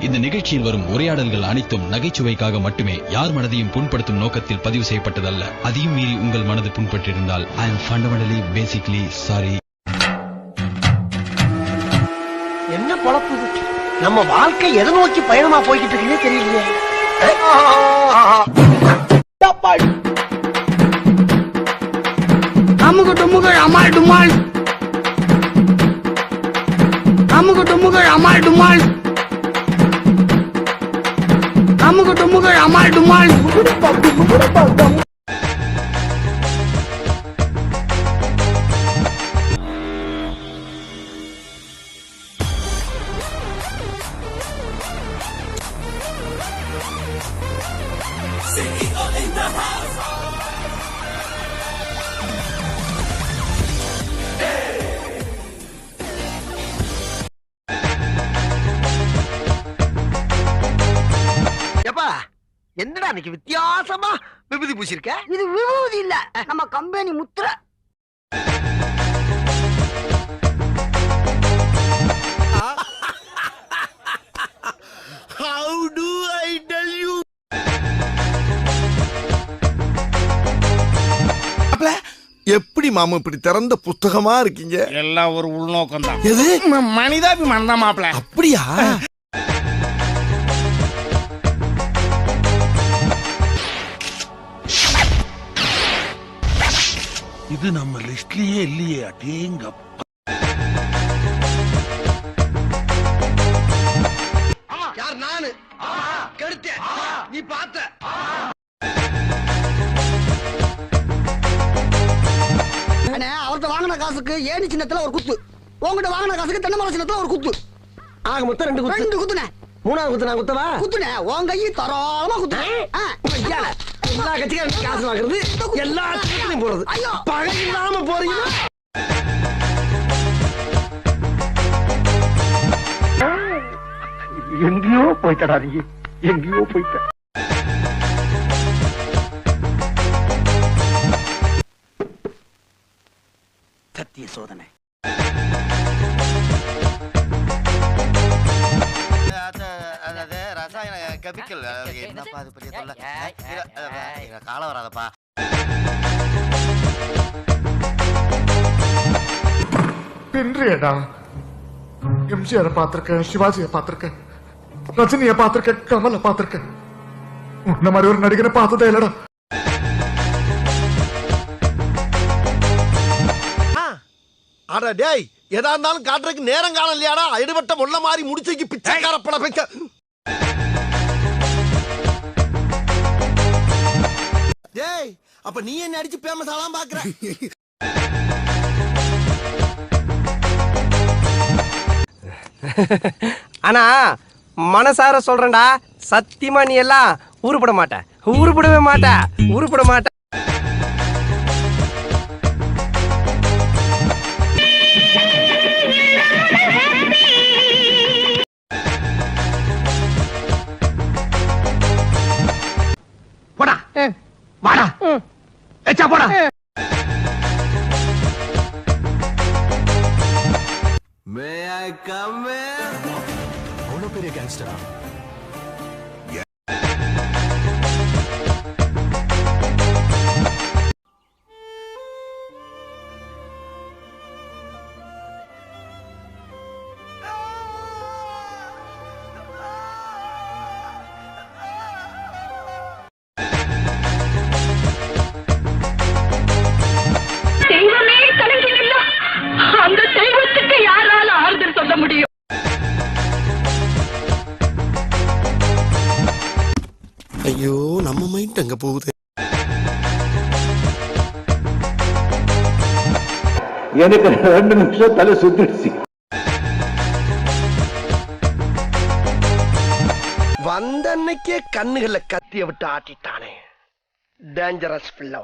இந்த நிகழ்ச்சியில் வரும் உரையாடல்கள் அனைத்தும் நகைச்சுவைக்காக மட்டுமே, யார் மனதையும் புண்படுத்தும் நோக்கத்தில் பதிவு செய்யப்பட்டதல்ல. அதையும் மீறி உங்கள் மனது புண்பட்டிருந்தால் I am fundamentally basically sorry. என்ன பொழப்பு நம்ம வாழ்க்கை எதை நோக்கி பயணமா போய்கிட்டு இருக்குன்னே தெரியலையே. அமுகு டுமுகு அமால் டுமால், அமுகு டுமுகு அமால் டுமால், அமுகு டுமுகு அமால் டுமால். என்னடா இன்னைக்கு வித்தியாசமா விபூதி பூசிருக்க? இது விபூதி இல்ல, நம்ம கம்பெனி முத்திரை. How do I tell you? எப்படி மாமா இப்படி திறந்த புத்தகமா இருக்கீங்க? எல்லாம் ஒரு உள்நோக்கம் தான். எது? மனிதாபிமானம் தான் மாப்ள. அப்படியா? இது நம்ம லிஸ்ட்லயே இல்லையே. அடேங்கப்பா. யார்? நானு கெடுத்தேன், நீ பார்த்த. அவர்கிட்ட வாங்கின காசுக்கு ஏணி சின்னத்துல ஒரு குத்து, உங்ககிட்ட வாங்கின காசுக்கு தென்னை மரம் சின்னத்துல ஒரு குத்து. ஆக மொத்தம் ரெண்டு குத்து. ரெண்டு குத்துனே. மூணாவது குத்து நான் குத்தவா? குத்துனே. உன் கையை தரோமா குத்துனே. எல்லா கட்சிக்கும் காசு வாங்குறது, எல்லா கட்சியும் போறது. பகை இல்லாம போறீங்க. எங்கேயோ போயிட்டடா நீ, எங்கேயோ போயிட்ட. சத்திய சோதனை. ரசாயன கெமிக்கல் என்னப்பா அது பெரிய தொல்லை. காலம் வராதப்பா. பின்றியடா எம்ஜிஆரை பார்த்திருக்கேன், சிவாஜியை பார்த்திருக்கேன், ரஜினியை பார்த்திருக்கேன், கமலை பார்த்திருக்கேன். உன்ன மாதிரி ஒரு நடிகரை பார்த்ததே இல்லடா. அட டேய், எதா இருந்தாலும் காட்டுறதுக்கு நேரம் காலம் இல்லையாடா? எடுபட்ட முள்ள மாதிரி முடிச்சைக்கு பிச்சைக்கார பட பேச்ச. டேய், அப்ப நீ என்ன அடிச்சு பேமஸ் ஆலாம் பாக்குற? ஆனா மனசார சொல்றேன்டா, சத்தியமா நீ எல்லாம் உருப்பட மாட்ட, உருப்படவே மாட்ட, உருப்பட மாட்ட. போடா வாடா, எச்சா போடா. May I come in? அவ்வளோ பெரிய கேங்ஸ்டரா? அந்த தெய்வத்துக்கு யாரால ஆறுதல் சொல்ல முடியும்? ஐயோ, நம்ம மைண்ட் அங்க போகுது. எனக்கு 2 நிமிஷம் தலை சுத்திடுச்சு. வந்த அன்னைக்கே கண்ணுகளை கத்திய விட்டு ஆட்டிட்டானே, டேஞ்சரஸ் பிள்ளை.